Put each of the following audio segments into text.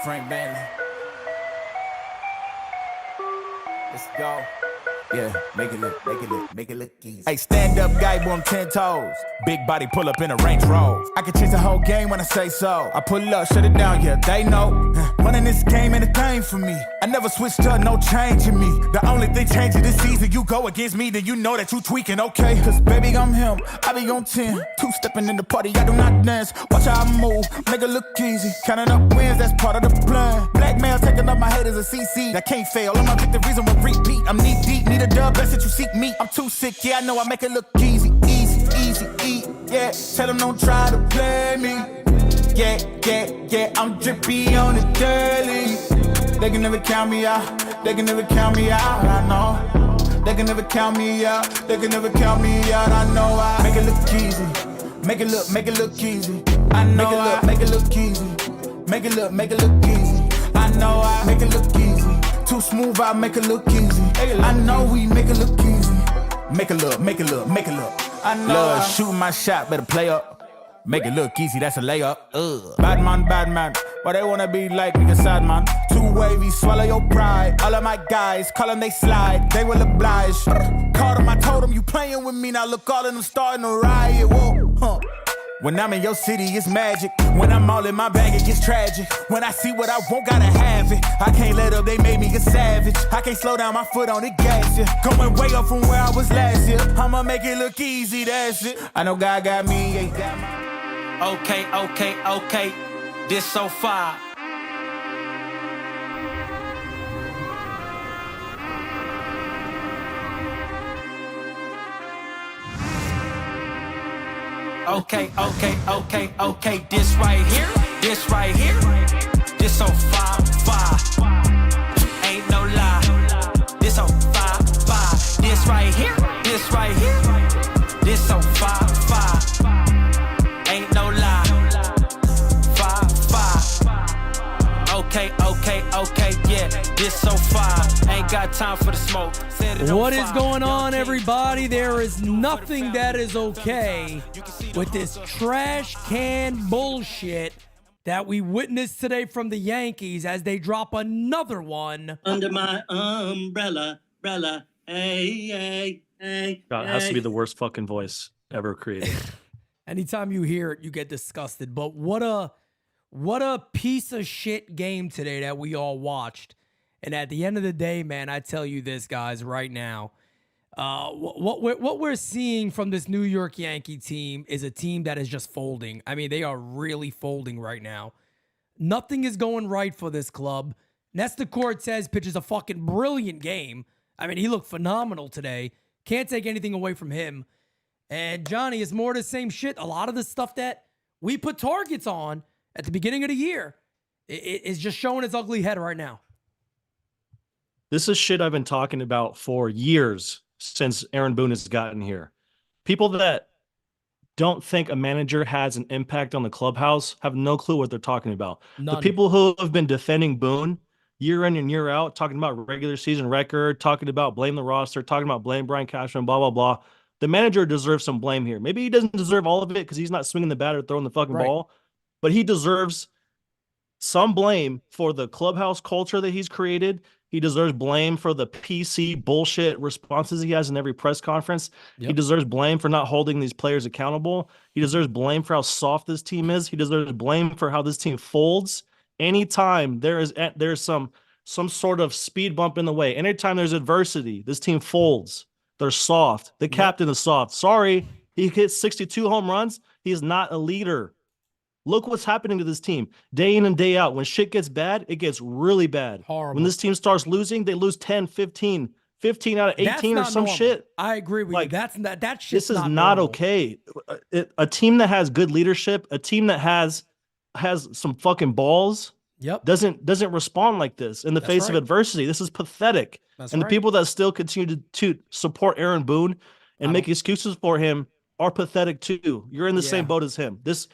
Frank Bailey. Let's go. Yeah, make it look easy. Hey, stand up guy, boom, 10 toes. Big body pull up in a Range Rover. I can change the whole game when I say so. I pull up, shut it down, yeah, they know. Running this game ain't a thing for me. I never switched up, no change in me. The only thing changing this season, you go against me, then you know that you tweaking, okay? Cause baby, I'm him, I be on 10. Two-stepping in the party, I do not dance. Watch how I move, make it look easy. Counting up wins, that's part of the plan. Blackmail taking up my head as a CC. That can't fail, all my victories will repeat. I'm knee deep, need a dub, best that you seek me. I'm too sick, yeah, I know I make it look easy. Yeah, tell them don't try to play me. Yeah, I'm drippy on the daily. They can never count me out, I know. They can never count me out, I know. I make it look easy, make it look easy. I know make it look easy, make it look easy. I know I make it look easy, too smooth, I make it look easy. I know we make it look easy, make it look. I know love shooting my shot, better play up. Make it look easy, that's a layup. Bad man. Why they wanna be like me, a sad man? Too wavy, swallow your pride. All of my guys, call them, they slide. They will oblige. Called them, I told them, you playing with me. Now look, all of them starting to riot. Whoa, huh. When I'm in your city, it's magic. When I'm all in my bag, it gets tragic. When I see what I want, gotta have it. I can't let up, they made me a savage. I can't slow down my foot on the gas, yeah. Going way up from where I was last year. I'ma make it look easy, that's it. I know God got me, ain't got my... Okay. This so far. Okay. This right here. This so far. Ain't no lie. This so far. This right here. This so far. Ain't no lie. Okay, yeah, this so far. Ain't got time for the smoke. What is going on, everybody? There is nothing that is okay with this trash can bullshit that we witnessed today from the Yankees as they drop another one. Under my umbrella, hey. God, it has to be the worst fucking voice ever created. Anytime you hear it, you get disgusted. But what a piece of shit game today that we all watched. And at the end of the day, man, I tell you this, guys, right now, what we're seeing from this New York Yankee team is a team that is just folding. I mean, they are really folding right now. Nothing is going right for this club. Nestor Cortez pitches a fucking brilliant game. I mean, he looked phenomenal today. Can't take anything away from him. And Johnny, it's more of the same shit. A lot of the stuff that we put targets on at the beginning of the year, it's just showing its ugly head right now. This is shit I've been talking about for years since Aaron Boone has gotten here. People that don't think a manager has an impact on the clubhouse have no clue what they're talking about. None. The people who have been defending Boone year in and year out, talking about regular season record, talking about blame the roster, talking about blame Brian Cashman, blah, blah, blah. The manager deserves some blame here. Maybe he doesn't deserve all of it because he's not swinging the bat or throwing the fucking ball. But he deserves some blame for the clubhouse culture that he's created. He deserves blame for the PC bullshit responses he has in every press conference. Yep. He deserves blame for not holding these players accountable. He deserves blame for how soft this team is. He deserves blame for how this team folds. Anytime there's some sort of speed bump in the way, anytime there's adversity, this team folds. They're soft. The captain is soft. Sorry, he hit 62 home runs. He is not a leader. Look what's happening to this team day in and day out. When shit gets bad, it gets really bad. Horrible. When this team starts losing, they lose 10, 15 out of 18 or some shit. I agree with you. That shit's This is not normal. okay. A team that has good leadership, a team that has some fucking balls, doesn't respond like this in the face of adversity. This is pathetic. The people that still continue to support Aaron Boone and make excuses for him are pathetic too. You're in the same boat as him. This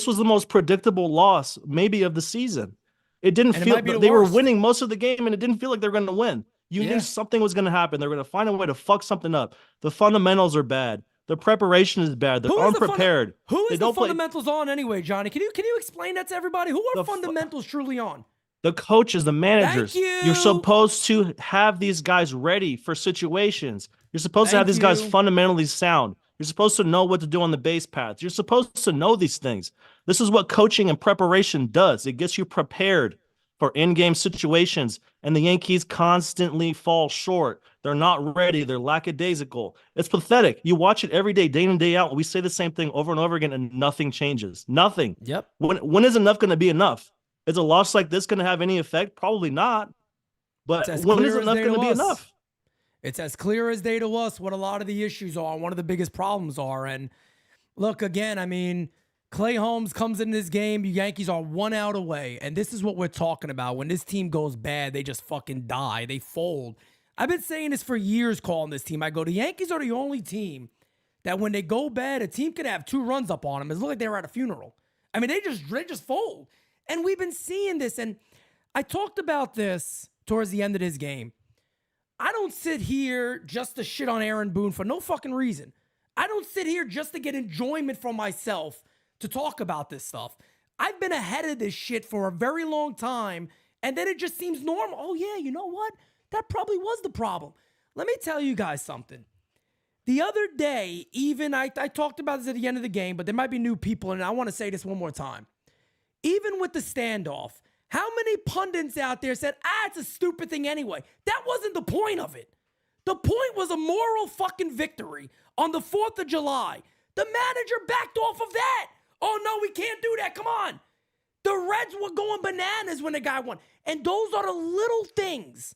was the most predictable loss maybe of the season. It didn't feel they were winning most of the game and it didn't feel like they were going to win. You knew something was going to happen. They're going to find a way to fuck something up. The fundamentals are bad. The preparation is bad. They're unprepared. Who They is the don't play. fundamentals on anyway, Johnny? Can you explain that to everybody? Who are The fundamentals truly on? The coaches, the managers. Thank you. You're supposed to have these guys ready for situations. You're supposed to have these guys fundamentally sound. You're supposed to know what to do on the base paths. You're supposed to know these things. This is what coaching and preparation does. It gets you prepared for in-game situations, and the Yankees constantly fall short. They're not ready. They're lackadaisical. It's pathetic. You watch it every day, day in and day out. We say the same thing over and over again, and nothing changes. Nothing. Yep. When is enough going to be enough? Is a loss like this going to have any effect? Probably not. But when is enough going to be enough? It's as clear as day to us what a lot of the issues are, one of the biggest problems are. And look, again, I mean, Clay Holmes comes in this game. The Yankees are 1 out away. And this is what we're talking about. When this team goes bad, they just fucking die. They fold. I've been saying this for years, calling this team. I go, the Yankees are the only team that when they go bad, a team could have 2 runs up on them. It looks like they were at a funeral. I mean, they just fold. And we've been seeing this. And I talked about this towards the end of this game. I don't sit here just to shit on Aaron Boone for no fucking reason. I don't sit here just to get enjoyment from myself to talk about this stuff. I've been ahead of this shit for a very long time, and then it just seems normal. Oh, yeah, you know what? That probably was the problem. Let me tell you guys something. The other day, even I talked about this at the end of the game, but there might be new people, and I want to say this one more time. Even with the standoff, how many pundits out there said, it's a stupid thing anyway? That wasn't the point of it. The point was a moral fucking victory on the 4th of July. The manager backed off of that. Oh, no, we can't do that. Come on. The Reds were going bananas when the guy won. And those are the little things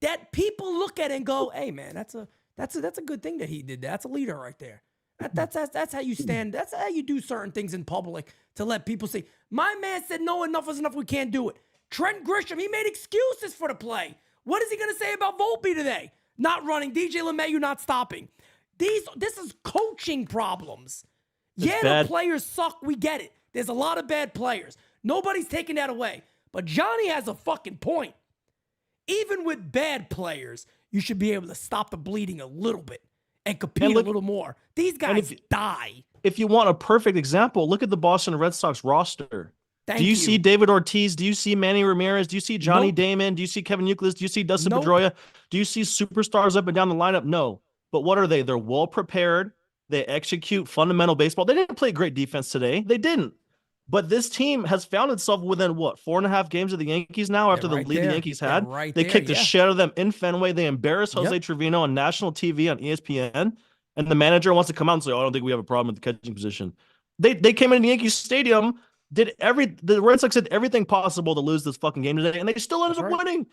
that people look at and go, hey, man, that's a good thing that he did that. That's a leader right there. That's how you stand. That's how you do certain things in public to let people say, my man said, no, enough is enough. We can't do it. Trent Grisham, he made excuses for the play. What is he going to say about Volpe today? Not running. DJ LeMahieu not stopping. This is coaching problems. The players suck. We get it. There's a lot of bad players. Nobody's taking that away. But Johnny has a fucking point. Even with bad players, you should be able to stop the bleeding a little bit and compete a little more. These guys die. If you want a perfect example, look at the Boston Red Sox roster. Do you see David Ortiz? Do you see Manny Ramirez? Do you see Johnny Damon? Do you see Kevin Youkilis? Do you see Dustin Pedroia? Do you see superstars up and down the lineup? No. But what are they? They're well prepared. They execute fundamental baseball. They didn't play great defense today. They didn't. But this team has found itself within, 4.5 games of the Yankees now after the lead the Yankees had. They kicked the shit out of them in Fenway. They embarrassed Jose Trevino on national TV on ESPN. And the manager wants to come out and say, I don't think we have a problem with the catching position. They came into the Yankee Stadium, the Red Sox did everything possible to lose this fucking game today, and they still ended up winning.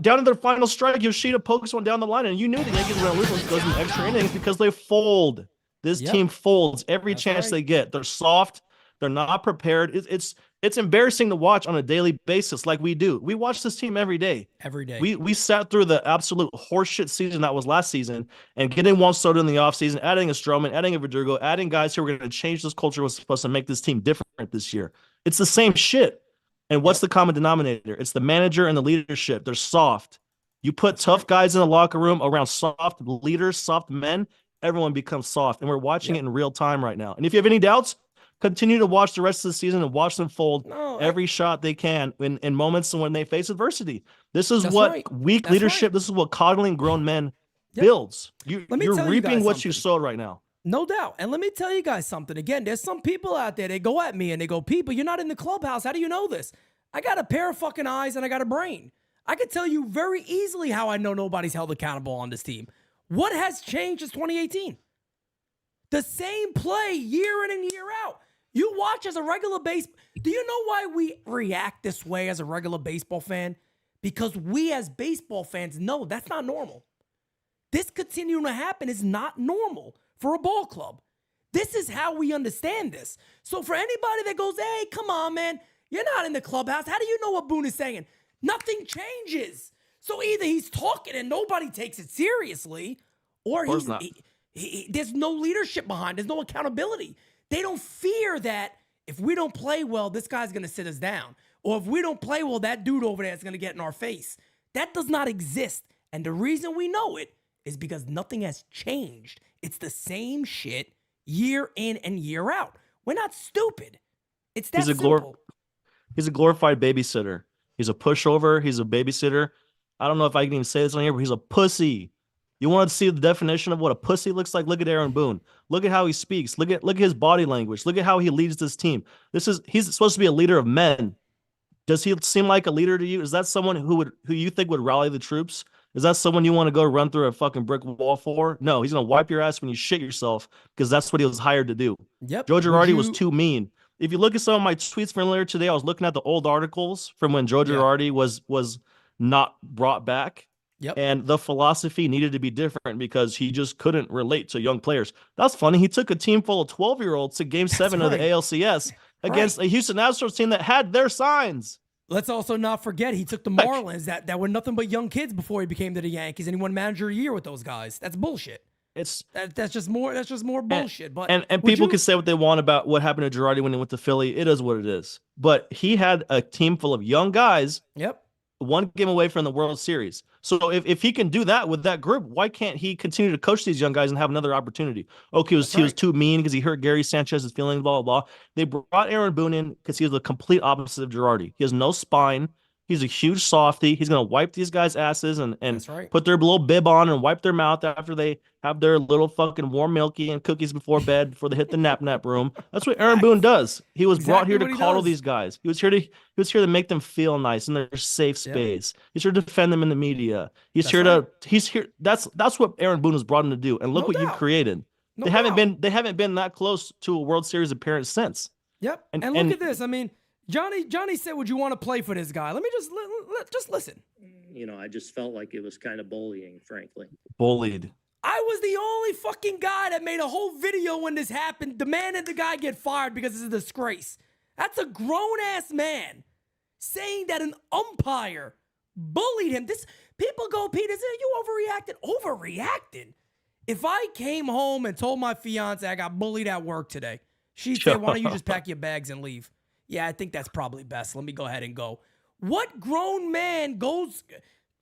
Down to their final strike, Yoshida pokes one down the line, and you knew the Yankees were going to lose when it goes into extra innings because they fold. This team folds every chance they get. They're soft. They're not prepared. It's embarrassing to watch on a daily basis like we do. We watch this team every day. Every day. We sat through the absolute horseshit season that was last season, and getting Juan Soto in the offseason, adding a Stroman, adding a Verdugo, adding guys who were going to change this culture was supposed to make this team different this year. It's the same shit. And what's the common denominator? It's the manager and the leadership. They're soft. You put tough guys in the locker room around soft leaders, soft men, everyone becomes soft. And we're watching it in real time right now. And if you have any doubts, continue to watch the rest of the season and watch them fold every shot they can in moments when they face adversity. This is weak leadership. This is what coddling grown men builds. You're reaping what you sowed right now. No doubt. And let me tell you guys something. Again, there's some people out there, they go at me and they go, people, you're not in the clubhouse. How do you know this? I got a pair of fucking eyes and I got a brain. I can tell you very easily how I know nobody's held accountable on this team. What has changed since 2018? The same play year in and year out. You watch as a regular do you know why we react this way as a regular baseball fan? Because we as baseball fans know that's not normal. This continuing to happen is not normal for a ball club. This is how we understand this. So for anybody that goes, hey, come on, man, you're not in the clubhouse. How do you know what Boone is saying? Nothing changes. So either he's talking and nobody takes it seriously, or there's no leadership behind. There's no accountability. They don't fear that if we don't play well, this guy's going to sit us down. Or if we don't play well, that dude over there is going to get in our face. That does not exist. And the reason we know it is because nothing has changed. It's the same shit year in and year out. We're not stupid. It's that simple. He's a glorified babysitter. He's a pushover. He's a babysitter. I don't know if I can even say this on here, but he's a pussy. You want to see the definition of what a pussy looks like? Look at Aaron Boone. Look at how he speaks. Look at his body language. Look at how he leads this team. He's supposed to be a leader of men. Does he seem like a leader to you? Is that someone who you think would rally the troops? Is that someone you want to go run through a fucking brick wall for? No, he's gonna wipe your ass when you shit yourself because that's what he was hired to do. Yep. Joe Girardi was too mean. If you look at some of my tweets from earlier today, I was looking at the old articles from when Joe Girardi was not brought back. Yep. And the philosophy needed to be different because he just couldn't relate to young players. That's funny. He took a team full of 12-year-olds to Game 7 of the ALCS against a Houston Astros team that had their signs. Let's also not forget he took the Marlins that were nothing but young kids before he became to the Yankees, and he won Manager of the Year with those guys. That's bullshit. That's just more bullshit. And people can say what they want about what happened to Girardi when he went to Philly. It is what it is. But he had a team full of young guys. Yep. One game away from the World Series. So if he can do that with that group, why can't he continue to coach these young guys and have another opportunity? Okay, he was too mean because he hurt Gary Sanchez's feelings, blah, blah, blah. They brought Aaron Boone in because he was the complete opposite of Girardi. He has no spine. He's a huge softy. He's going to wipe these guys' asses and put their little bib on and wipe their mouth after they have their little fucking warm milky and cookies before bed before they hit the nap room. That's what Aaron Boone does. He was brought here to coddle these guys. He was here to make them feel nice in their safe space. He's here to defend them in the media. He's here. That's what Aaron Boone was brought in to do. And look what you've created. They haven't been that close to a World Series appearance since. Yep. And look at this. I mean, Johnny said, would you want to play for this guy? Let me just listen. You know, I just felt like it was kind of bullying, frankly. Bullied. I was the only fucking guy that made a whole video when this happened, demanding the guy get fired because it's a disgrace. That's a grown-ass man saying that an umpire bullied him. People go, Pete, you overreacted? Overreacted? If I came home and told my fiance I got bullied at work today, she'd say, why don't you just pack your bags and leave? Yeah, I think that's probably best. Let me go ahead and go. What grown man goes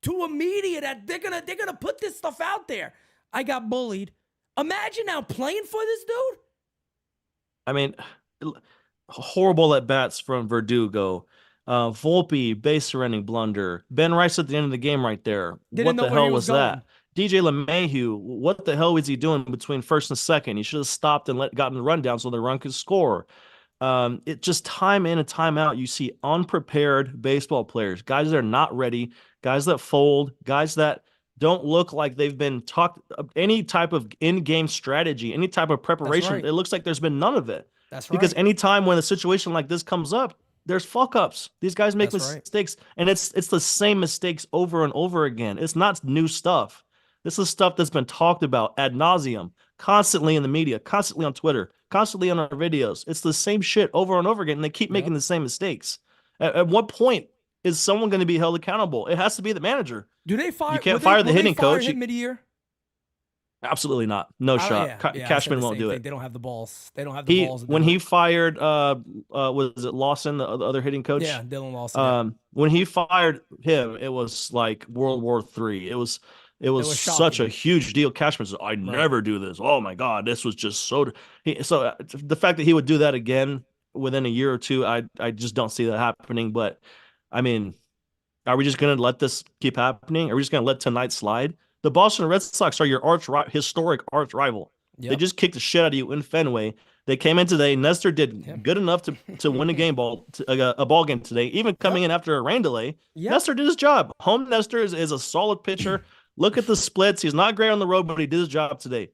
to a media that they're gonna put this stuff out there? I got bullied. Imagine now playing for this dude. I mean, horrible at bats from Verdugo. Volpe base surrendering blunder. Ben Rice at the end of the game right there. What the hell was that? DJ LeMahieu, what the hell was he doing between first and second? He should have stopped and gotten the rundown so the run could score. It just time in and time out, you see unprepared baseball players, guys that are not ready, guys that fold, guys that don't look like they've been taught any type of in-game strategy, any type of preparation. It looks like there's been none of it. That's because anytime when a situation like this comes up, there's fuck ups. These guys make mistakes, and it's the same mistakes over and over again. It's not new stuff. This is stuff that's been talked about ad nauseum, constantly in the media, constantly on Twitter, constantly on our videos. It's the same shit over and over again, and they keep making the same mistakes. At what point is someone going to be held accountable? It has to be the manager. Do they fire? You can't fire the hitting coach. Mid-year? Absolutely not. No shot. Cashman won't do it. They don't have the balls. They don't have the balls. When he fired, was it Lawson, the other hitting coach? Yeah, Dylan Lawson. When he fired him, it was like World War III. It was such a huge deal. Cashman said, "I never do this. Oh my God, this was just so." So the fact that he would do that again within a year or two, I just don't see that happening. But I mean, are we just going to let this keep happening? Are we just going to let tonight slide? The Boston Red Sox are your historic arch rival. Yep. They just kicked the shit out of you in Fenway. They came in today. Nestor did good enough to win a ball game today, even coming in after a rain delay. Yep. Nestor did his job. Home Nestor is a solid pitcher. Look at the splits. He's not great on the road, but he did his job today.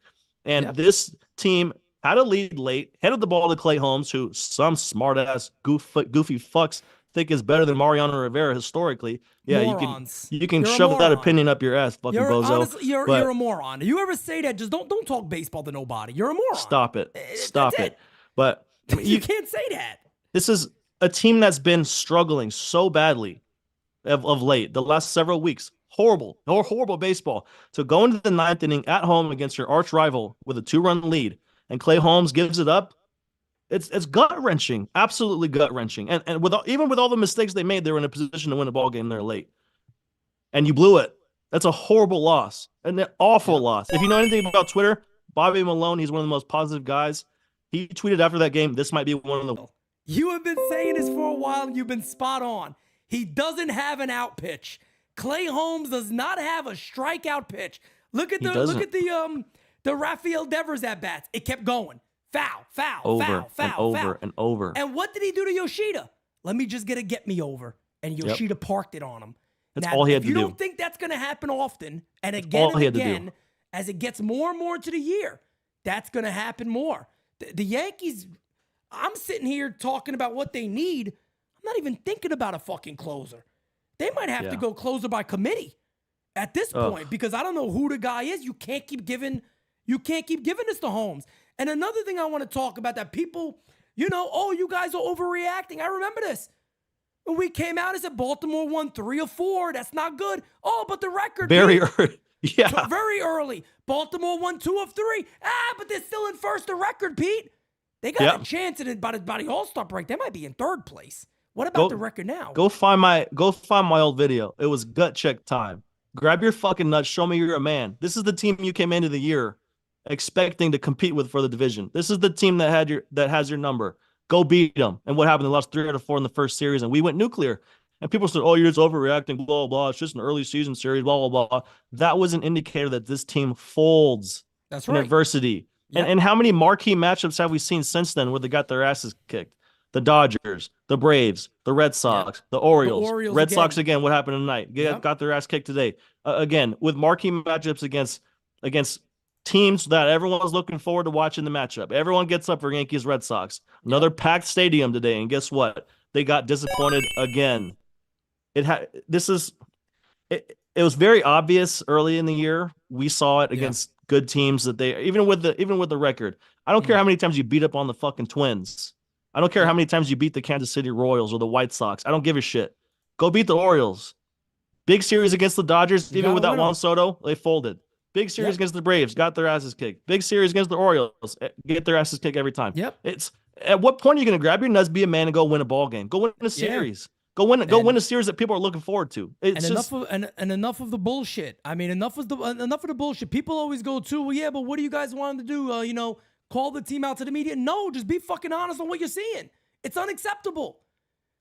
And this team had a lead late, handed the ball to Clay Holmes, who some smart-ass goofy fucks think is better than Mariano Rivera historically. Yeah, Morons. you can shove that opinion up your ass, fucking bozo. Honestly, you're a moron. You ever say that? Just don't talk baseball to nobody. You're a moron. Stop it. Stop it. But I mean, you can't say that. This is a team that's been struggling so badly of late, the last several weeks. Horrible baseball. So go into the ninth inning at home against your arch rival with a 2-run lead, and Clay Holmes gives it up. It's gut-wrenching, absolutely gut-wrenching. And even with all the mistakes they made, they were in a position to win a ball game there late. And you blew it. That's a horrible loss, an awful loss. If you know anything about Twitter, Bobby Malone, he's one of the most positive guys. He tweeted after that game, this might be one of the... You have been saying this for a while, and you've been spot on. He doesn't have an out pitch. Clay Holmes does not have a strikeout pitch. Look at the Rafael Devers at bats. It kept going. Foul, foul, over foul, foul, and over foul. and over. And what did he do to Yoshida? Let me just get me over. And Yoshida parked it on him. That's now, all he had to do. If you don't think that's going to happen often, and again, as it gets more and more into the year, that's going to happen more. The Yankees, I'm sitting here talking about what they need. I'm not even thinking about a fucking closer. They might have to go closer by committee at this point, because I don't know who the guy is. You can't keep giving this to Holmes. And another thing I want to talk about that people, you guys are overreacting. I remember this. When we came out and said Baltimore won 3 or 4, that's not good. Oh, but the record. Very early. Yeah. Very early. Baltimore won 2 of 3. But they're still in first the record, Pete. They got a chance at it by the All-Star break. They might be in third place. What about the record now? Go find my old video. It was gut check time. Grab your fucking nuts. Show me you're a man. This is the team you came into the year expecting to compete with for the division. This is the team that has your number. Go beat them. And what happened? They lost 3 out of 4 in the first series, and we went nuclear. And people said, "Oh, you're just overreacting." Blah blah blah. It's just an early season series. Blah blah blah. That was an indicator that this team folds. That's in right. adversity. Yep. And how many marquee matchups have we seen since then where they got their asses kicked? The Dodgers, the Braves, the Red Sox, the Orioles, Red Sox again. What happened tonight? Got their ass kicked today. Again, with marquee matchups against teams that everyone was looking forward to watching the matchup. Everyone gets up for Yankees Red Sox. Another packed stadium today, and guess what? They got disappointed again. It was very obvious early in the year. We saw it against good teams that they even with the record. I don't care how many times you beat up on the fucking Twins. I don't care how many times you beat the Kansas City Royals or the White Sox. I don't give a shit. Go beat the Orioles. Big series against the Dodgers, even without Juan Soto, they folded. Big series against the Braves, got their asses kicked. Big series against the Orioles, get their asses kicked every time. Yep. It's at what point are you going to grab your nuts, be a man, and go win a ball game? Go win a series. Go win a series that people are looking forward to. It's enough of the bullshit. I mean, enough of the bullshit. People always go to, well, yeah, but what do you guys want them to do? Call the team out to the media. No, just be fucking honest on what you're seeing. It's unacceptable.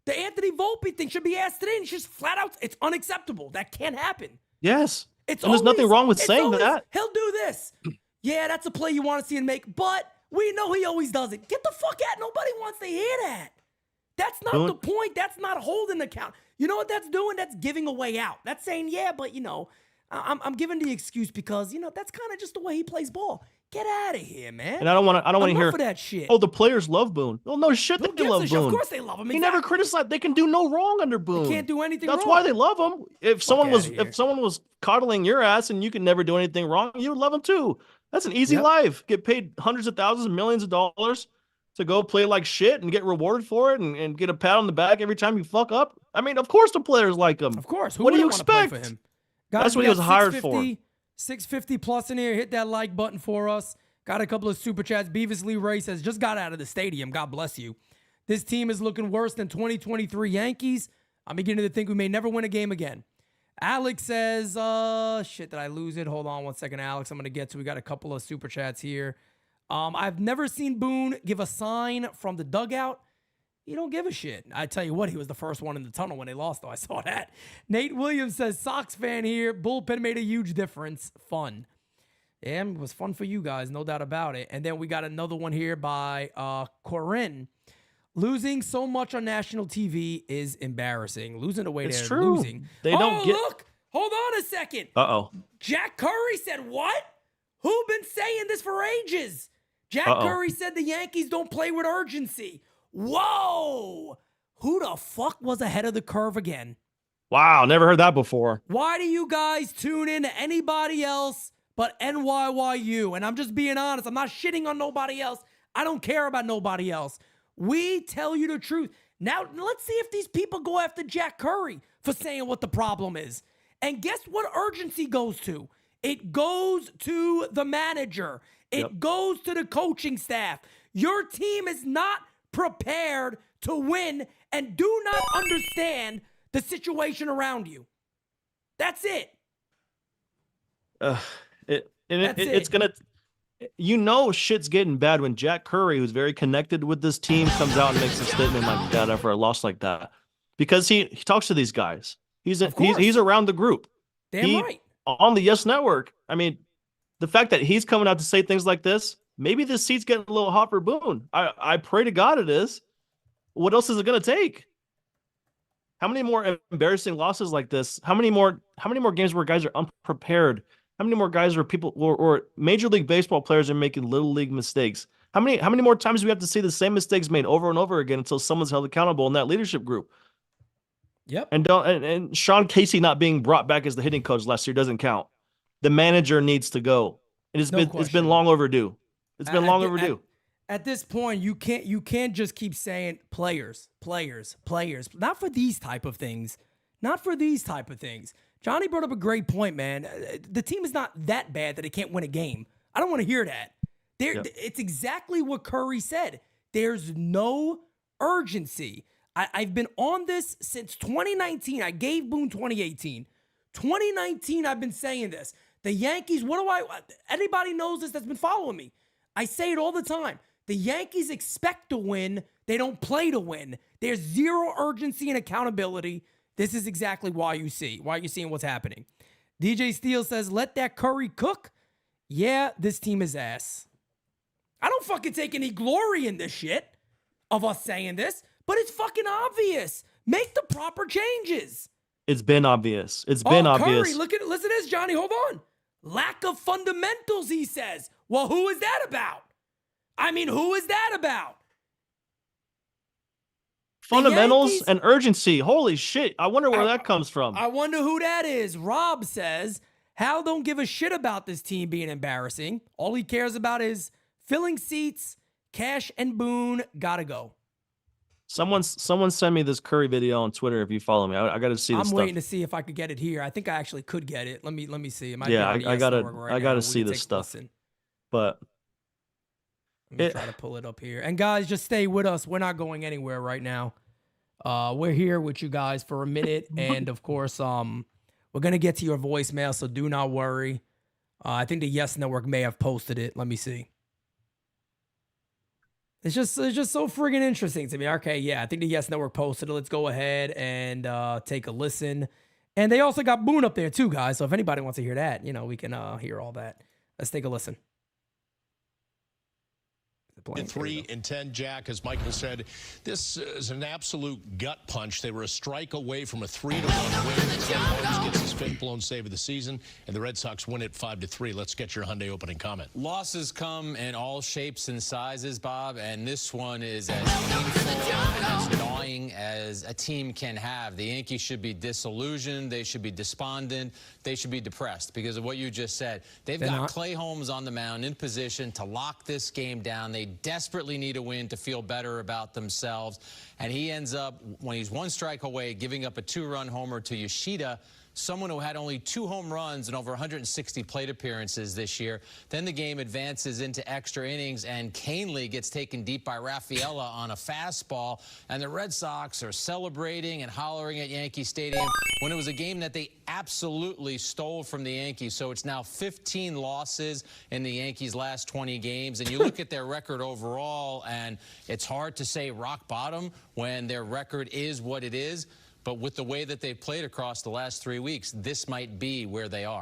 The Anthony Volpe thing should be asked today, and it's just flat out, it's unacceptable. That can't happen. Yes. There's nothing wrong with saying that. He'll do this. Yeah, that's a play you want to see him make, but we know he always does it. Get the fuck out. Nobody wants to hear that. That's not the point. That's not holding the count. You know what that's doing? That's giving a way out. That's saying, yeah, but I'm giving the excuse because that's kind of just the way he plays ball. Get out of here, man. And I don't want to hear that shit. Oh, the players love Boone. Well, no shit, they do love Boone. Of course they love him. He never criticized. They can do no wrong under Boone. They can't do anything wrong. That's why they love him. If someone was coddling your ass and you could never do anything wrong, you would love him too. That's an easy life. Get paid hundreds of thousands and millions of dollars to go play like shit and get rewarded for it and get a pat on the back every time you fuck up. I mean, of course the players like him. Of course. What do you expect? For him? Guys, that's what he was hired for. 650 plus in here. Hit that like button for us. Got a couple of super chats. Beavis Lee Ray says, just got out of the stadium. God bless you. This team is looking worse than 2023 Yankees. I'm beginning to think we may never win a game again. Alex says, shit, did I lose it? Hold on one second, Alex. I'm going to get to, we got a couple of super chats here. I've never seen Boone give a sign from the dugout. He don't give a shit. I tell you what, he was the first one in the tunnel when they lost, though. I saw that. Nate Williams says, Sox fan here. Bullpen made a huge difference. Fun. Yeah, it was fun for you guys, no doubt about it. And then we got another one here by Corinne. Losing so much on national TV is embarrassing. Losing the way they're losing. They don't get... look! Hold on a second. Uh-oh. Jack Curry said what? Who been saying this for ages? Jack Curry said the Yankees don't play with urgency. Whoa! Who the fuck was ahead of the curve again? Wow, never heard that before. Why do you guys tune in to anybody else but NYYU? And I'm just being honest. I'm not shitting on nobody else. I don't care about nobody else. We tell you the truth. Now, let's see if these people go after Jack Curry for saying what the problem is. And guess what urgency goes to? It goes to the manager. It goes to the coaching staff. Your team is not prepared to win and do not understand the situation around you. That's it. It's gonna, shit's getting bad when Jack Curry, who's very connected with this team, comes out and makes a statement like that after a loss like that, because he talks to these guys. He's around the group. Damn right. On the Yes Network. I mean, the fact that he's coming out to say things like this, maybe this seat's getting a little hot for Boone. I pray to God it is. What else is it gonna take? How many more embarrassing losses like this? How many more games where guys are unprepared? How many more guys are people or Major League Baseball players are making little league mistakes? How many more times do we have to see the same mistakes made over and over again until someone's held accountable in that leadership group? Yep. And Sean Casey not being brought back as the hitting coach last year doesn't count. The manager needs to go. It's been long overdue. It's been long overdue. At this point, you can't just keep saying players. Not for these type of things. Johnny brought up a great point, man. The team is not that bad that it can't win a game. I don't want to hear that. It's exactly what Curry said. There's no urgency. I've been on this since 2019. I gave Boone 2018. 2019, I've been saying this. The Yankees, anybody knows this that's been following me. I say it all the time. The Yankees expect to win. They don't play to win. There's zero urgency and accountability. This is exactly why you're seeing what's happening. DJ Steele says, let that Curry cook. Yeah, this team is ass. I don't fucking take any glory in this shit of us saying this, but it's fucking obvious. Make the proper changes. It's been obvious. Obvious. Curry, listen to this, Johnny. Hold on. Lack of fundamentals, he says. Well, who is that about? Who is that about? Fundamentals and urgency. Holy shit. I wonder where that comes from. I wonder who that is. Rob says, Hal don't give a shit about this team being embarrassing. All he cares about is filling seats. Cash and Boone gotta go. Someone send me this Curry video on Twitter if you follow me. I got to see this stuff. I'm waiting to see if I could get it here. I think I actually could get it. Let me see. I gotta see this stuff. But let me try to pull it up here. And guys, just stay with us. We're not going anywhere right now. We're here with you guys for a minute, and of course, we're gonna get to your voicemail, so do not worry. I think the Yes Network may have posted it. Let me see. It's just so friggin' interesting to me. Okay, yeah, I think the Yes Network posted it. Let's go ahead and take a listen. And they also got Boone up there too, guys. So if anybody wants to hear that, we can hear all that. Let's take a listen. In 3 and 10, Jack, as Michael said, this is an absolute gut punch. They were a strike away from a 3-1 win. Clay Holmes gets his 5th blown save of the season, and the Red Sox win it 5-3. Let's get your Hyundai opening comment. Losses come in all shapes and sizes, Bob, and this one is as painful and as gnawing as a team can have. The Yankees should be disillusioned. They should be despondent. They should be depressed because of what you just said. They've got Clay Holmes on the mound in position to lock this game down. They desperately need a win to feel better about themselves. And he ends up, when he's 1 strike away, giving up a 2-run homer to Yoshida, someone who had only 2 home runs and over 160 plate appearances this year. Then the game advances into extra innings, and Canely gets taken deep by Rafaela on a fastball, and the Red Sox are celebrating and hollering at Yankee Stadium when it was a game that they absolutely stole from the Yankees. So it's now 15 losses in the Yankees' last 20 games, and you look at their record overall, and it's hard to say rock bottom when their record is what it is. But with the way that they've played across the last 3 weeks, this might be where they are.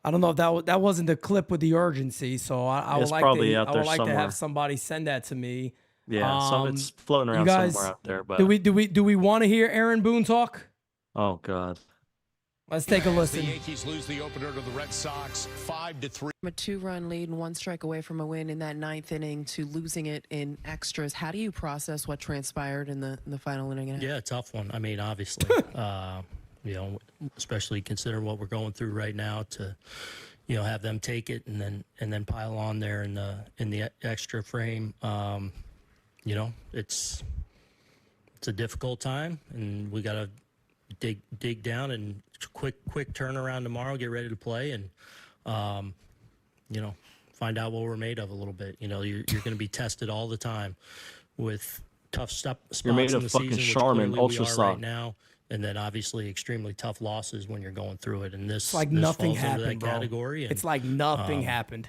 I don't know if that wasn't the clip with the urgency, so I would like to have somebody send that to me. Yeah, it's floating around somewhere out there. But do we want to hear Aaron Boone talk? Oh God. Let's take a listen. The Yankees lose the opener to the Red Sox 5-3. A 2-run lead and 1 strike away from a win in that 9th inning to losing it in extras. How do you process what transpired in the final inning? Yeah, tough one. Obviously, especially considering what we're going through right now, to have them take it and then pile on there in the extra frame. It's a difficult time, and we got to dig down and quick turnaround tomorrow, get ready to play, and find out what we're made of a little bit. You're going to be tested all the time with tough spots You're made in of the fucking season, Charmin, which clearly we ultra are soft right now. and then obviously extremely tough losses when you're going through it. And It's like this nothing falls into happened, that bro. category. And, It's like nothing happened.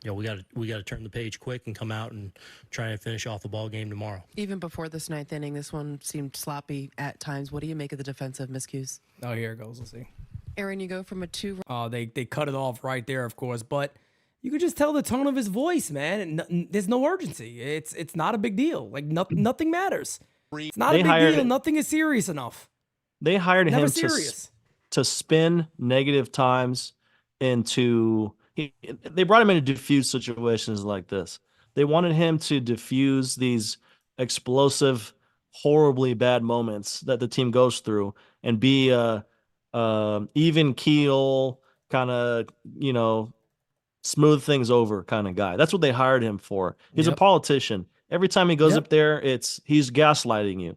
you know, we got to turn the page quick and come out and try and finish off the ball game tomorrow. Even before this ninth inning, this one seemed sloppy at times. What do you make of the defensive miscues? Oh, here it goes. Let's see. Aaron, you go from a 2. Oh, they cut it off right there, of course. But you could just tell the tone of his voice, man. And there's no urgency. It's not a big deal. Like nothing matters. It's not a big deal. Nothing is serious enough. They hired Never him serious. to spin negative times into. They brought him in to diffuse situations like this. They wanted him to diffuse these explosive, horribly bad moments that the team goes through and be a even keel kind of, you know, smooth things over kind of guy. That's what they hired him for. He's a politician. Every time he goes up there, he's gaslighting you.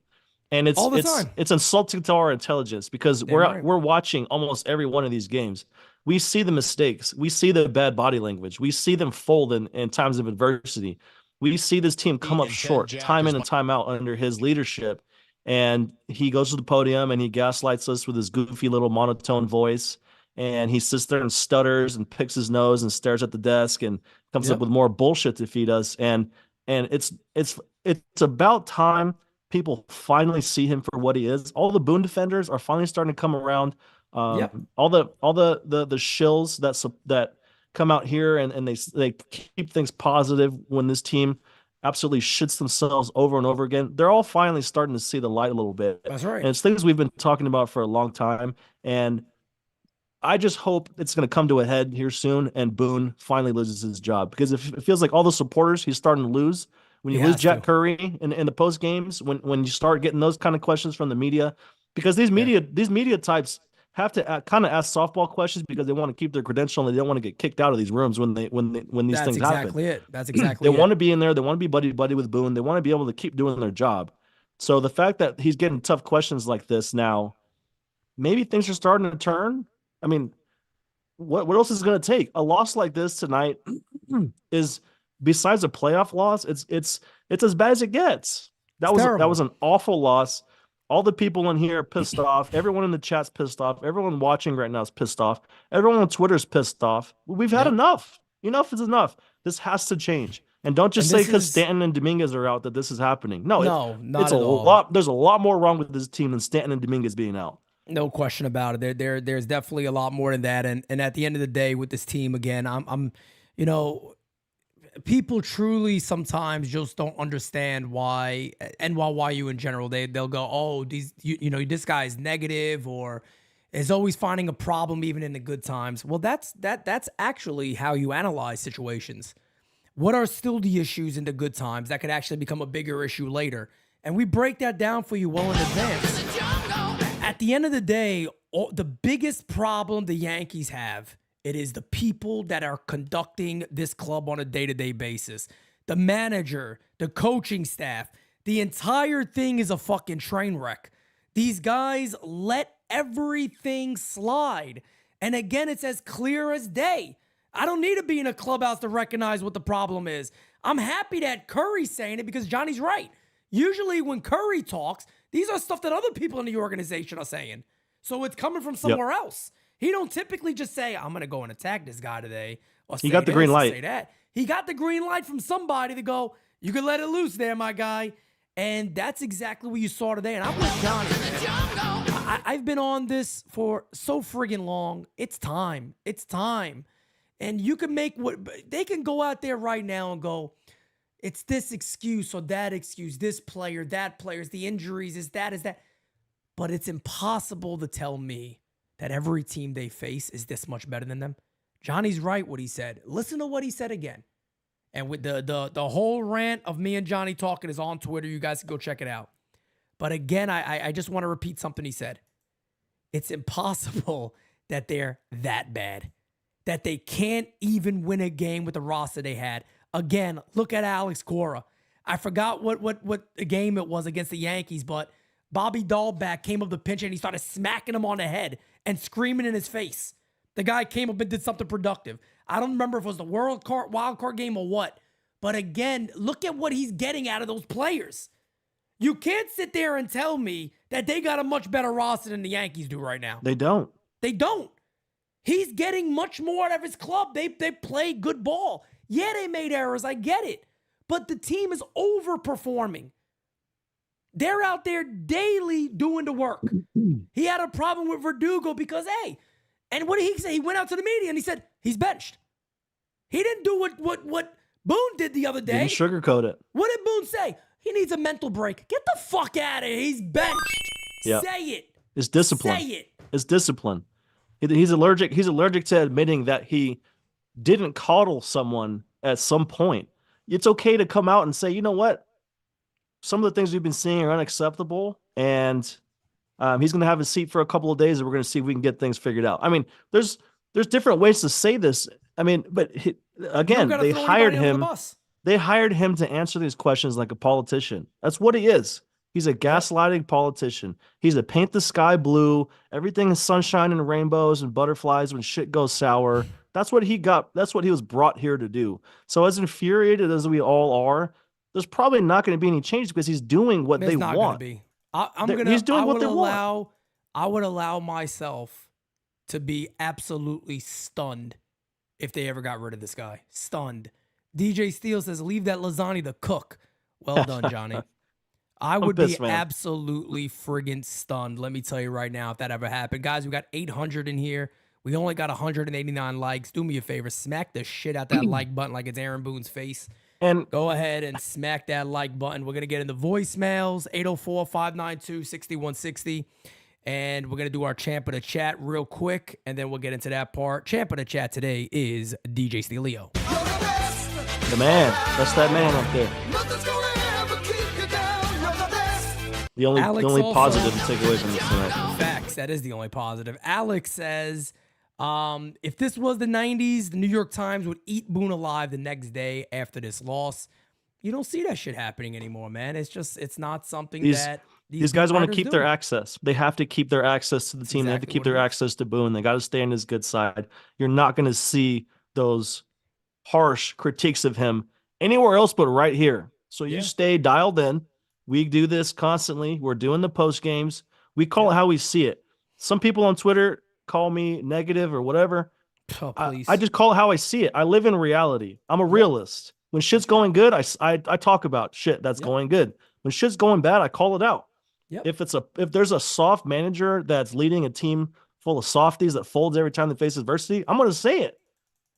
And it's insulting to our intelligence because we're watching almost every one of these games. We see the mistakes. We see the bad body language. We see them fold in times of adversity. We see this team come up short time in and time out under his leadership. And he goes to the podium and he gaslights us with his goofy little monotone voice. And he sits there and stutters and picks his nose and stares at the desk and comes up with more bullshit to feed us. And it's about time people finally see him for what he is. All the Boone defenders are finally starting to come around. All the shills that come out here and they keep things positive when this team absolutely shits themselves over and over again. They're all finally starting to see the light a little bit. That's right. And it's things we've been talking about for a long time. And I just hope it's going to come to a head here soon and Boone finally loses his job, because it feels like all the supporters he's starting to lose. When you lose Jack Curry in the post games, when you start getting those kind of questions from the media, because these media types have to kind of ask softball questions because they want to keep their credential and they don't want to get kicked out of these rooms when these things happen. That's exactly it. That's exactly They want to be in there. They want to be buddy with Boone. They want to be able to keep doing their job. So the fact that he's getting tough questions like this now, maybe things are starting to turn. I mean, what else is it going to take? A loss like this tonight is, besides a playoff loss, it's as bad as it gets. That was an awful loss. All the people in here are pissed off. Everyone in the chat's pissed off. Everyone watching right now is pissed off. Everyone on Twitter's pissed off. We've had enough. Enough is enough. This has to change. And don't just say because Stanton and Dominguez are out that this is happening. No, not at all. There's a lot more wrong with this team than Stanton and Dominguez being out. No question about it. There's definitely a lot more than that. And at the end of the day, with this team, again, I'm people truly sometimes just don't understand why NYYU in general, they'll go, oh, this guy's negative or is always finding a problem even in the good times. Well, that's actually how you analyze situations. What are still the issues in the good times that could actually become a bigger issue later? And we break that down for you well in advance. At the end of the day, the biggest problem the Yankees have, it is the people that are conducting this club on a day-to-day basis. The manager, the coaching staff, the entire thing is a fucking train wreck. These guys let everything slide. And again, it's as clear as day. I don't need to be in a clubhouse to recognize what the problem is. I'm happy that Curry's saying it because Johnny's right. Usually when Curry talks, these are stuff that other people in the organization are saying. So it's coming from somewhere else. He don't typically just say, I'm going to go and attack this guy today. Or he got the green light. Say that. He got the green light from somebody to go, you can let it loose there, my guy. And that's exactly what you saw today. And I'm with Johnny, man. I've been on this for so friggin' long. It's time. It's time. And you can make they can go out there right now and go, it's this excuse or that excuse, this player, that player's the injuries, is that. But it's impossible to tell me that every team they face is this much better than them. Johnny's right what he said. Listen to what he said again. And with the whole rant of me and Johnny talking is on Twitter. You guys can go check it out. But again, I just want to repeat something he said. It's impossible that they're that bad, that they can't even win a game with the roster they had. Again, look at Alex Cora. I forgot what game it was against the Yankees, but Bobby Dahlback came up the pinch and he started smacking him on the head and screaming in his face. The guy came up and did something productive. I don't remember if it was the wild card game or what. But again, look at what he's getting out of those players. You can't sit there and tell me that they got a much better roster than the Yankees do right now. They don't. They don't. He's getting much more out of his club. They play good ball. Yeah, they made errors. I get it. But the team is overperforming. They're out there daily doing the work. He had a problem with Verdugo because, hey, and what did he say? He went out to the media and he said he's benched. He didn't do what Boone did the other day. Didn't sugarcoat it. What did Boone say? He needs a mental break. Get the fuck out of here. He's benched. Yeah. Say it. It's discipline. Say it. It's discipline. He's allergic. He's allergic to admitting that he didn't coddle someone at some point. It's okay to come out and say, you know what? Some of the things we've been seeing are unacceptable, and he's going to have a seat for a couple of days, and we're going to see if we can get things figured out. I mean, there's different ways to say this. I mean, but again, they hired him. They hired him to answer these questions like a politician. That's what he is. He's a gaslighting politician. He's a paint the sky blue. Everything is sunshine and rainbows and butterflies when shit goes sour. That's what he got. That's what he was brought here to do. So as infuriated as we all are, there's probably not going to be any change because he's doing what they want. He's doing what they want. I would allow myself to be absolutely stunned if they ever got rid of this guy. Stunned. DJ Steele says, leave that lasagna to cook. Well done, Johnny. I would be absolutely friggin' stunned. Let me tell you right now if that ever happened. Guys, we got 800 in here. We only got 189 likes. Do me a favor. Smack the shit out that like button like it's Aaron Boone's face. And go ahead and smack that like button. We're going to get into voicemails, 804-592-6160. And we're going to do our champ of the chat real quick, and then we'll get into that part. Champ of the chat today is DJ Steelio. The man. That's that man up there. The only positive to take away from this tonight. Facts. That is the only positive. Alex says, if this was the 90s, the New York Times would eat Boone alive the next day after this loss. You don't see that shit happening anymore, man. It's not something that these guys want to keep their access. They have to keep their access to the team. They have to keep their access to Boone. They got to stay on his good side. You're not going to see those harsh critiques of him anywhere else but right here. So you stay dialed in. We do this constantly. We're doing the post games. We call it how we see it. Some people on Twitter call me negative or whatever. Oh, I just call it how I see it. I live in reality. I'm a realist. When shit's going good, I talk about shit that's going good. When shit's going bad, I call it out. If there's a soft manager that's leading a team full of softies that folds every time they face adversity, I'm going to say it.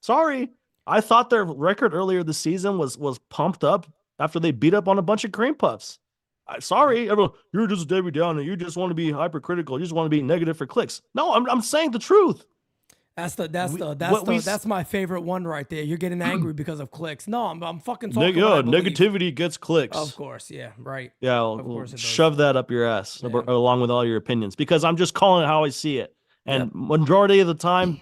Sorry. I thought their record earlier this season was pumped up after they beat up on a bunch of cream puffs. Sorry, everyone, you're just Debbie Downer. You just want to be hypercritical. You just want to be negative for clicks. No, I'm saying the truth. That's my favorite one right there. You're getting angry because of clicks. No, I'm fucking talking about negativity gets clicks. Of course, yeah, right. Yeah, of course shove that up your ass along with all your opinions because I'm just calling it how I see it. And majority of the time,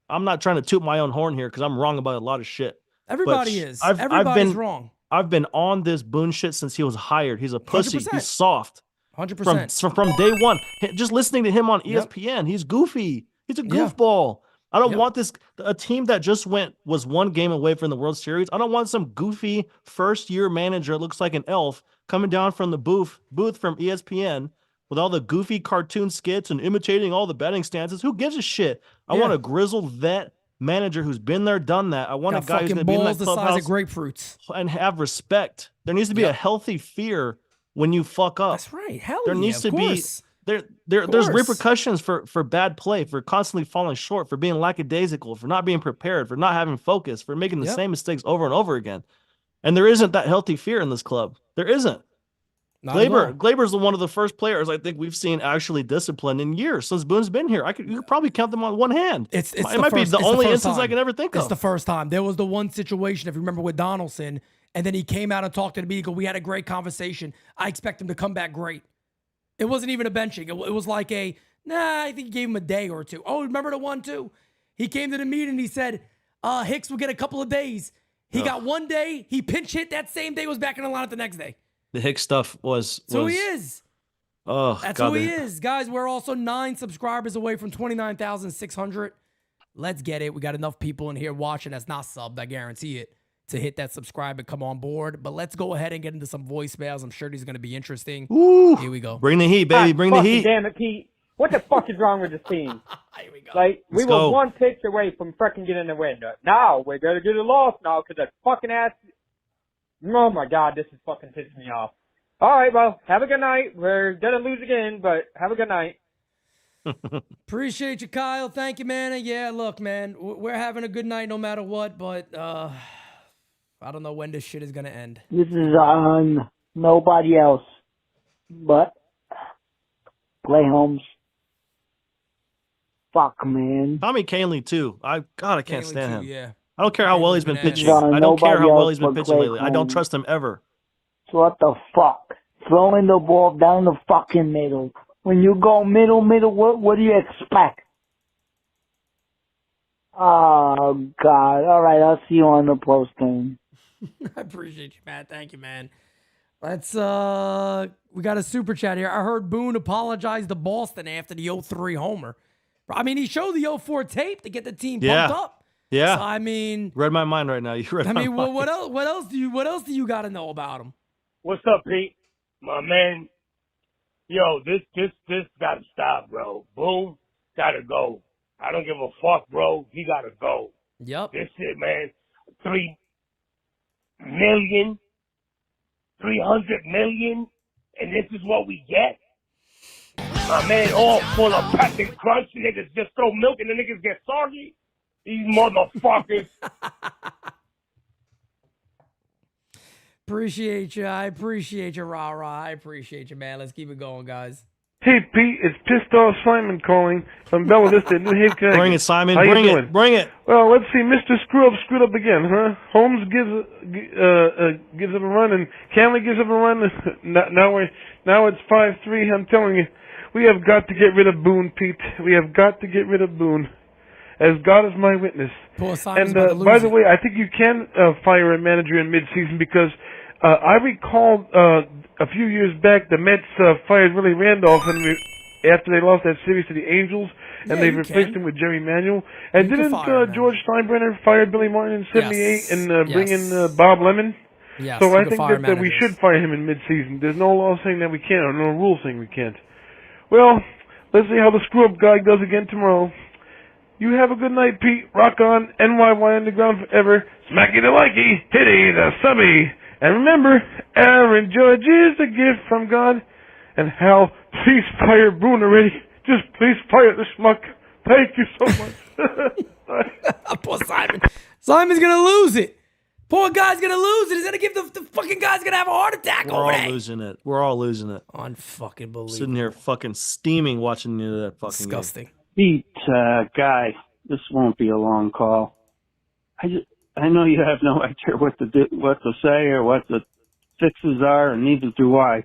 I'm not trying to toot my own horn here because I'm wrong about a lot of shit. Everybody is. Everybody's wrong. I've been on this Boone shit since he was hired. He's a pussy. 100%. He's soft. 100%. From day one. Just listening to him on ESPN, he's goofy. He's a goofball. I don't want a team that just was one game away from the World Series. I don't want some goofy first-year manager that looks like an elf coming down from the booth from ESPN with all the goofy cartoon skits and imitating all the batting stances. Who gives a shit? I want a grizzled vet manager who's been there, done that. I want a guy who's going to be in that clubhouse the size of grapefruits and have respect. There needs to be a healthy fear when you fuck up. That's right. Hell there needs to be there's repercussions for bad play, for constantly falling short, for being lackadaisical, for not being prepared, for not having focus, for making the same mistakes over and over again. And there isn't that healthy fear in this club. There isn't. Glaber's one of the first players I think we've seen actually disciplined in years since Boone's been here. You could probably count them on one hand. It might be the only instance I can ever think of. It's the first time. There was the one situation, if you remember, with Donaldson, and then he came out and talked to the media. We had a great conversation. I expect him to come back great. It wasn't even a benching. It was like I think he gave him a day or two. Oh, remember the one, too? He came to the meeting and he said, Hicks will get a couple of days. He got 1 day. He pinch hit that same day, was back in the lineup the next day. The Hicks stuff was who he is. Oh, that's who he is. Guys, we're also 9 subscribers away from 29,600. Let's get it. We got enough people in here watching that's not subbed. I guarantee it. to hit that subscribe and come on board. But let's go ahead and get into some voicemails. I'm sure these are going to be interesting. Ooh, Here we go. Bring the heat, baby. Bring the fucking heat. Damn it, Pete. What the fuck is wrong with this team? Here we go. Like, we Let's were go. one pitch away from freaking getting the win. Now, we're going to get a loss now because that fucking ass. Oh my god, this is fucking pissing me off. Alright, well, have a good night. We're going to lose again, but have a good night. Appreciate you, Kyle. Thank you, man. And yeah, look, man, we're having a good night no matter what, but I don't know when this shit is going to end. This is on nobody else but Clay Holmes. Fuck, man. Tommy Kahnle, too. I can't Kahnle stand too, him. Yeah. I don't care how well he's been Bananas. pitching. I don't care how well he's been Nobody else pitching but lately. I don't Clay trust him ever. So what the fuck? Throwing the ball down the fucking middle. When you go middle, what do you expect? Oh, God. All right, I'll see you on the post game. I appreciate you, Matt. Thank you, man. Let's we got a super chat here. I heard Boone apologize to Boston after the 0-3 homer. I mean, he showed the 0-4 tape to get the team pumped up. Yeah. So, I mean, Read my mind right now. You read my mind. what else do you got to know about him? What's up, Pete? My man. Yo, this gotta stop, bro. Boone gotta go. I don't give a fuck, bro. He gotta go. Yep. This shit, man. 3 million, 300 million, and this is what we get? My man, all full of packing crunch. Niggas just throw milk and the niggas get soggy. These motherfuckers. Appreciate you. I appreciate you, rah-rah. I appreciate you, man. Let's keep it going, guys. Hey, Pete, it's Pissed Off Simon calling from Bella Vista, New Haven, Connecticut. Bring it, Simon. How you Bring doing? it. Bring it. Well, let's see. Mr. Screw Up screwed up again, huh? Holmes gives up a run, and Kahnle gives up a run. Now it's 5-3. I'm telling you, we have got to get rid of Boone, Pete. We have got to get rid of Boone. As God is my witness. Poor Simon's And about to lose by the it. way, I think you can fire a manager in midseason because I recall a few years back the Mets fired Willie Randolph after they lost that series to the Angels, and they replaced him with Jerry Manuel. And You can didn't fire him, George Steinbrenner fire Billy Martin in '78 Yes. and bring Yes. in Bob Lemon? Yes, So you I can think fire that we managers. should fire him in midseason. There's no law saying that we can't, or no rule saying we can't. Well, let's see how the screw-up guy does again tomorrow. You have a good night, Pete. Rock on. NYY Underground forever. Smacky the likey. Hitty the subby. And remember, Aaron Judge is a gift from God. And Hal, please fire Boone already. Just please fire the schmuck. Thank you so much. Poor Simon. Simon's going to lose it. Poor guy's going to lose it. He's going to give the fucking guy's going to have a heart attack We're over all that. losing it. We're all losing it. Unfucking believable. Sitting here fucking steaming watching you that fucking Disgusting. Pete, guy, this won't be a long call. I know you have no idea what to say or what the fixes are, and neither do I.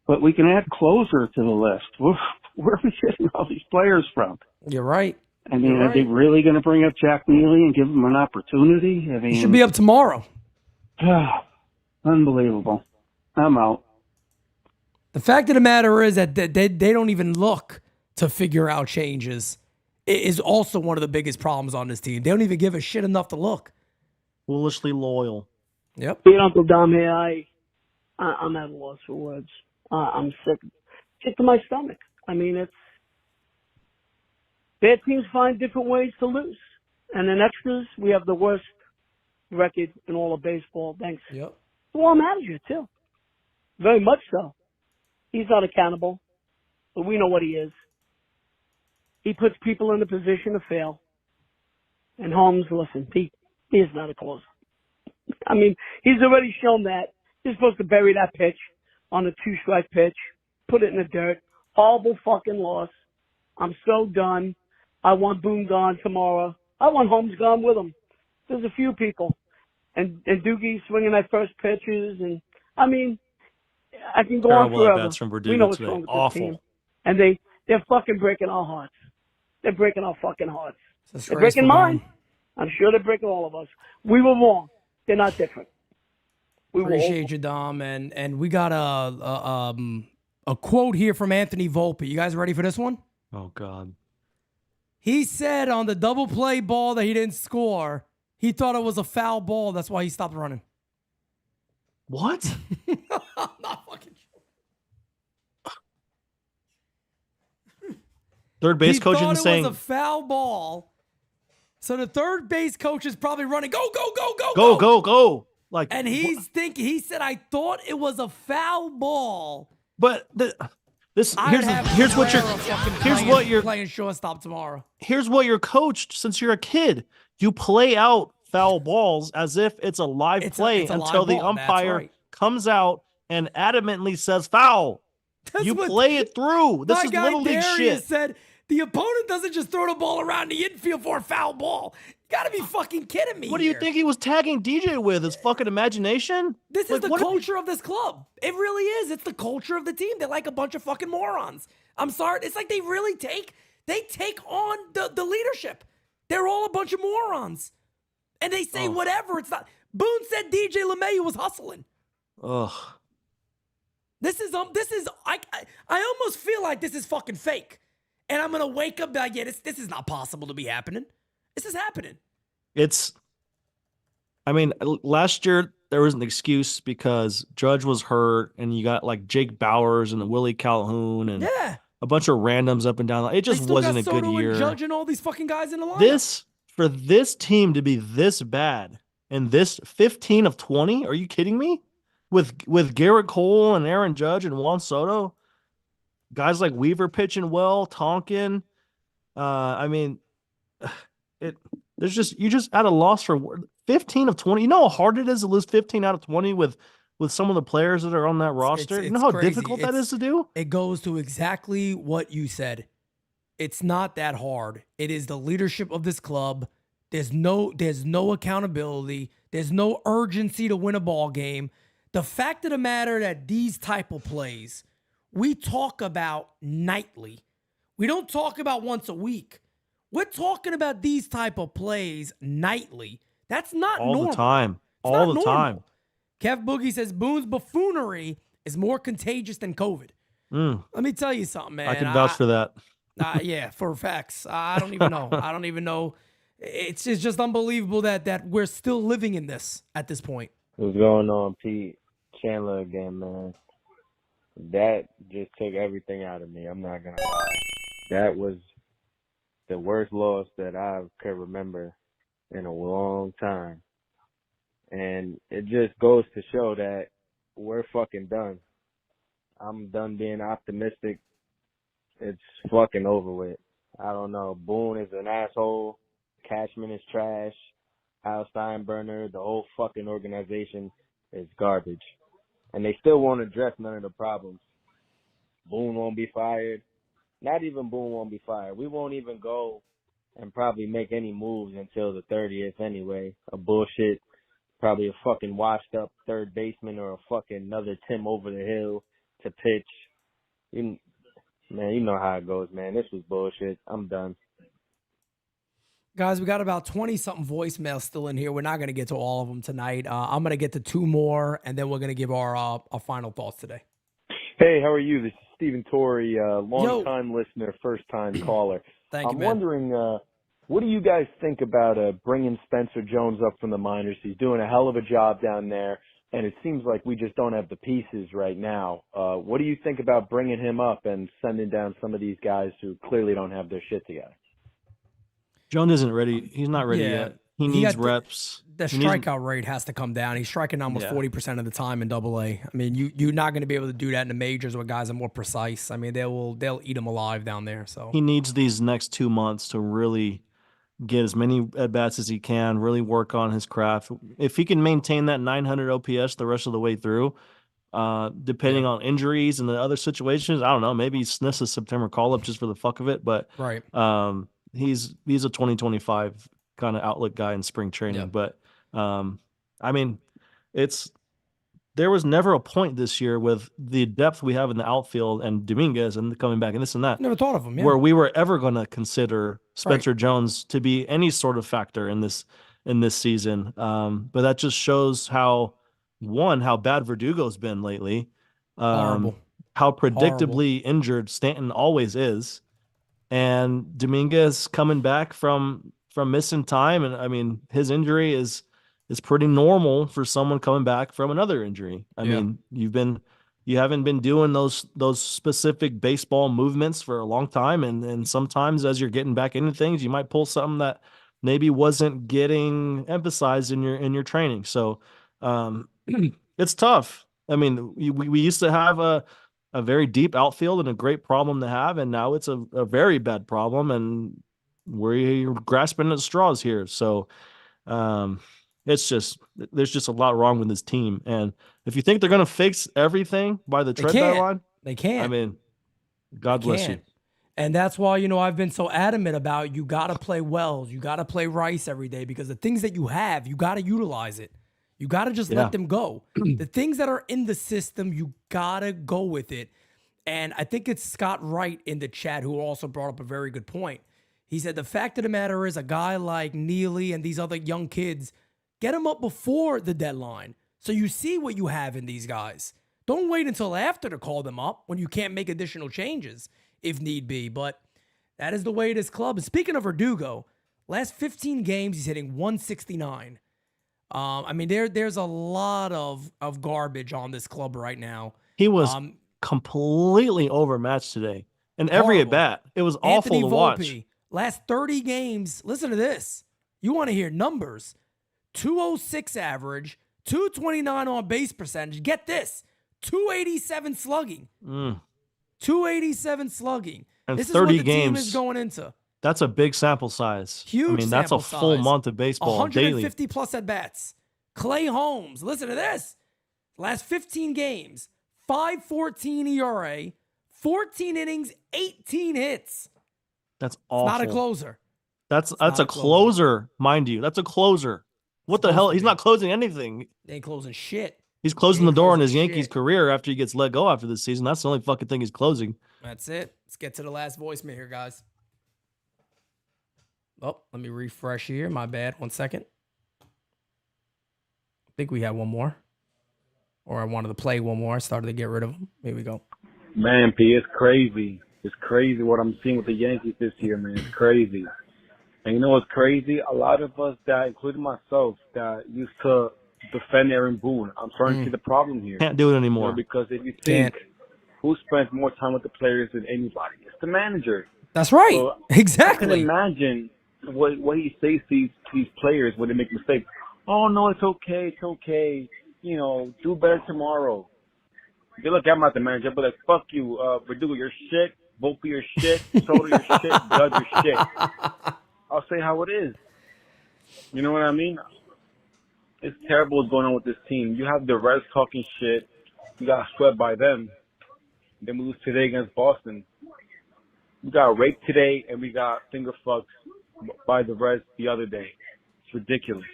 But we can add closer to the list. Where are we getting all these players from? You're right. I mean, are they really going to bring up Jack Neely and give him an opportunity? I mean, He should be up tomorrow. Unbelievable. I'm out. The fact of the matter is that they don't even look to figure out changes. It is also one of the biggest problems on this team. They don't even give a shit enough to look. Foolishly loyal. Yep. Pete, Uncle Dom here. I'm at a loss for words. I'm sick to my stomach. I mean, it's bad teams find different ways to lose. And in extras, we have the worst record in all of baseball. Thanks. Yep. To our manager, too. Very much so. He's not accountable, but we know what he is. He puts people in a position to fail. And Holmes, listen, he is not a closer. I mean, he's already shown that. He's supposed to bury that pitch on a 2-strike pitch, put it in the dirt. Horrible fucking loss. I'm so done. I want Boone gone tomorrow. I want Holmes gone with him. There's a few people. And Doogie swinging that first pitches. And, I mean, I can go on Terrible forever. at-bats from We Verdugo know what's today. wrong with Awful. this team. And they're fucking breaking our hearts. They're breaking our fucking hearts. They're breaking mine. I'm sure they're breaking all of us. We were wrong. They're not different. We were Appreciate you, Dom. And we got a quote here from Anthony Volpe. You guys ready for this one? Oh, God. He said on the double play ball that he didn't score He thought it was a foul ball. That's why he stopped running. What? I'm not fucking sure. Third base He coach thought isn't it saying was a foul ball. So the third base coach is probably running, go, go, go, go, go, go, go. Like, and he said, I thought it was a foul ball. But here's what you're playing shortstop tomorrow. Here's what you're coached since you're a kid. You play out foul balls as if it's a live play until the umpire comes out and adamantly says foul. You play it through. This is little league shit. Said the opponent doesn't just throw the ball around the infield for a foul ball. You gotta be fucking kidding me. What do you think he was tagging DJ with? His fucking imagination? This is the culture of this club. It really is. It's the culture of the team. They're like a bunch of fucking morons. I'm sorry. It's like they really take on the leadership. They're all a bunch of morons. And they say whatever. It's not. Boone said DJ LeMahieu was hustling. Ugh. This is I almost feel like this is fucking fake. And I'm gonna wake up and be like, yeah, this is not possible to be happening. This is happening. Last year there was an excuse because Judge was hurt and you got like Jake Bowers and Willie Calhoun and a bunch of randoms up and down. It just wasn't a good year. Judge and all these fucking guys in the lineup. For this team to be this bad and this 15 of 20, are you kidding me? With Garrett Cole and Aaron Judge and Juan Soto, guys like Weaver pitching well, Tonkin. You just at a loss for 15 of 20. You know how hard it is to lose 15 out of 20 with some of the players that are on that roster? You know how crazy. difficult that is to do? It goes to exactly what you said. It's not that hard. It is the leadership of this club. There's no accountability. There's no urgency to win a ball game. The fact of the matter that these type of plays we talk about nightly. We don't talk about once a week. We're talking about these type of plays nightly. That's not normal. All the time. All the time. Kev Boogie says Boone's buffoonery is more contagious than COVID. Let me tell you something, man. I can vouch for that. Yeah, for facts. I don't even know. I don't even know. It's just unbelievable that we're still living in this at this point. What's going on, Pete? Chandler again, man. That just took everything out of me. I'm not going to lie. That was the worst loss that I could remember in a long time. And it just goes to show that we're fucking done. I'm done being optimistic. It's fucking over with. I don't know. Boone is an asshole. Cashman is trash. Al Steinbrenner, the whole fucking organization is garbage. And they still won't address none of the problems. Boone won't be fired. Not even Boone won't be fired. We won't even go and probably make any moves until the 30th anyway. A bullshit, probably a fucking washed up third baseman or a fucking another Tim over the hill to pitch. Man, you know how it goes, man. This was bullshit. I'm done. Guys, we got about 20-something voicemails still in here. We're not going to get to all of them tonight. I'm going to get to two more, and then we're going to give our final thoughts today. Hey, how are you? This is Stephen Torrey, long-time listener, first-time caller. Thank you, I'm man. wondering, what do you guys think about bringing Spencer Jones up from the minors? He's doing a hell of a job down there, and it seems like we just don't have the pieces right now. What do you think about bringing him up and sending down some of these guys who clearly don't have their shit together? Jones isn't ready. He's not ready yet. He needs reps. The strikeout rate has to come down. He's striking almost 40% of the time in Double A. I mean, you're not going to be able to do that in the majors where guys are more precise. I mean, they'll eat him alive down there. So he needs these next 2 months to really get as many at bats as he can. Really work on his craft. If he can maintain that 900 OPS the rest of the way through, depending on injuries and the other situations, I don't know. Maybe he sniffs a September call up just for the fuck of it. But right. He's a 2025 kind of outlook guy in spring training. But I mean, there was never a point this year with the depth we have in the outfield and Dominguez and coming back and this and that. Never thought of him, where we were ever going to consider Spencer Jones to be any sort of factor in this season. But that just shows how bad Verdugo's been lately. How predictably injured Stanton always is. And Dominguez coming back from from missing time, and I mean his injury is pretty normal for someone coming back from another injury. I mean, you haven't been doing those specific baseball movements for a long time, and sometimes as you're getting back into things, you might pull something that maybe wasn't getting emphasized in your training. So it's tough. I mean, we used to have a very deep outfield and a great problem to have, and now it's a very bad problem, and we're grasping at straws here. So there's just a lot wrong with this team. And if you think they're going to fix everything by the trade deadline, they can't. I mean, God bless you. And that's why, I've been so adamant about you got to play Wells. You got to play Rice every day, because the things that you have, you got to utilize it. You got to just let them go. The things that are in the system, you got to go with it. And I think it's Scott Wright in the chat who also brought up a very good point. He said the fact of the matter is a guy like Neely and these other young kids, get them up before the deadline so you see what you have in these guys. Don't wait until after to call them up when you can't make additional changes if need be. But that is the way this club. And speaking of Verdugo, last 15 games, he's hitting 169. I mean, there's a lot of garbage on this club right now. He was completely overmatched today. And every at bat, it was awful to watch. Last 30 games, listen to this. You want to hear numbers. 206 average, 229 on base percentage. Get this, 287 slugging. 287 slugging. And this 30 is what the games team is going into. That's a big sample size. Huge. I mean, that's a full month of baseball 150 daily. plus at bats. Clay Holmes, listen to this. Last 15 games, 5.14 ERA, 14 innings, 18 hits. That's awful. Not a closer. That's a closer, mind you. That's a closer. What the hell? He's not closing anything. They ain't closing shit. He's closing the door on his Yankees career after he gets let go after this season. That's the only fucking thing he's closing. That's it. Let's get to the last voicemail here, guys. Oh, let me refresh here. My bad. 1 second. I think we had one more. Or I wanted to play one more. I started to get rid of them. Here we go. Man, P, it's crazy. It's crazy what I'm seeing with the Yankees this year, man. It's crazy. And you know what's crazy? A lot of us that, including myself, that used to defend Aaron Boone, I'm starting to see the problem here. Can't do it anymore. Because if you think who spends more time with the players than anybody, it's the manager. That's right. So exactly. I can imagine what he says to these players when they make mistakes. Oh, no, it's okay. It's okay. Do better tomorrow. They look at him at the manager, but like, fuck you, Verdugo, you're shit. Volpe, you're shit. Soto, you're shit. Judge, you're shit. I'll say how it is. You know what I mean? It's terrible what's going on with this team. You have the Reds talking shit. You got swept by them. Then we lose today against Boston. We got raped today, and we got finger fucked by the Reds the other day. It's ridiculous.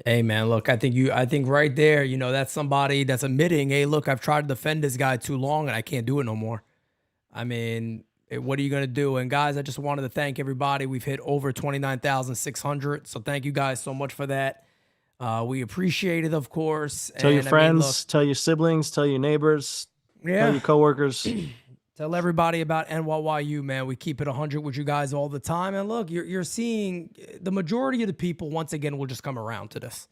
Hey man, look, I think right there, that's somebody that's admitting, hey, look, I've tried to defend this guy too long and I can't do it no more. I mean, what are you going to do? And guys, I just wanted to thank everybody. We've hit over 29,600. So thank you guys so much for that. We appreciate it, of course. Tell your friends, tell your siblings, tell your neighbors, tell your coworkers. Tell everybody about NYYU, man. We keep it 100 with you guys all the time. And look, you're seeing the majority of the people, once again, will just come around to this.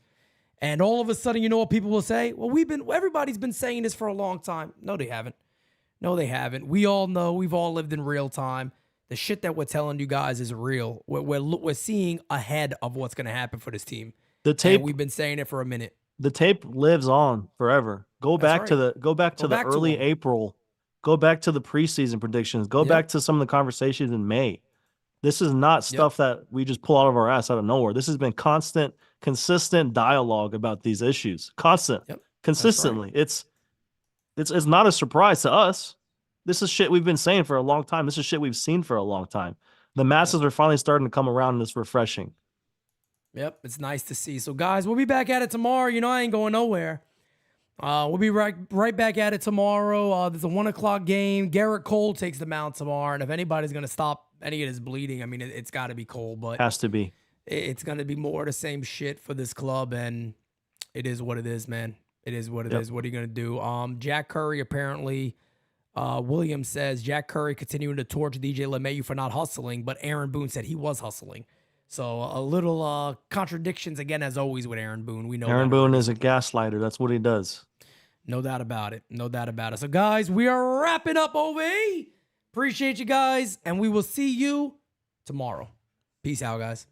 And all of a sudden, you know what people will say? Well, everybody's been saying this for a long time. No, they haven't. No, they haven't. We all know. We've all lived in real time. The shit that we're telling you guys is real. We're seeing ahead of what's going to happen for this team. The tape. And we've been saying it for a minute. The tape lives on forever. Go back to the early April. Go back to the preseason predictions. Go back to some of the conversations in May. This is not stuff that we just pull out of our ass out of nowhere. This has been constant, consistent dialogue about these issues. Consistently. Right. It's not a surprise to us. This is shit we've been saying for a long time. This is shit we've seen for a long time. The masses are finally starting to come around, and it's refreshing. Yep, it's nice to see. So, guys, we'll be back at it tomorrow. I ain't going nowhere. We'll be right back at it tomorrow. There's a 1 o'clock game. Garrett Cole takes the mound tomorrow, and if anybody's going to stop any of his bleeding, I mean, it's got to be Cole. But has to be. It's going to be more of the same shit for this club, and it is what it is, man. It is what it is. What are you going to do? Jack Curry apparently, Williams says, Jack Curry continuing to torch DJ LeMahieu for not hustling, but Aaron Boone said he was hustling. So a little contradictions again, as always, with Aaron Boone. We know Aaron that Boone already. is a gaslighter. That's what he does. No doubt about it. No doubt about it. So, guys, we are wrapping up, OV. Appreciate you guys, and we will see you tomorrow. Peace out, guys.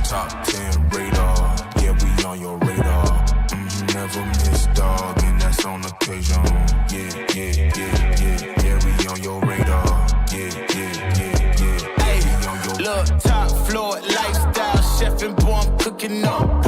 Top 10 radar, yeah, we on your radar. Never miss, dog, and that's on occasion. Yeah, we on your radar. Yeah. Hey, look, top floor lifestyle, chef and boy, I'm cooking up.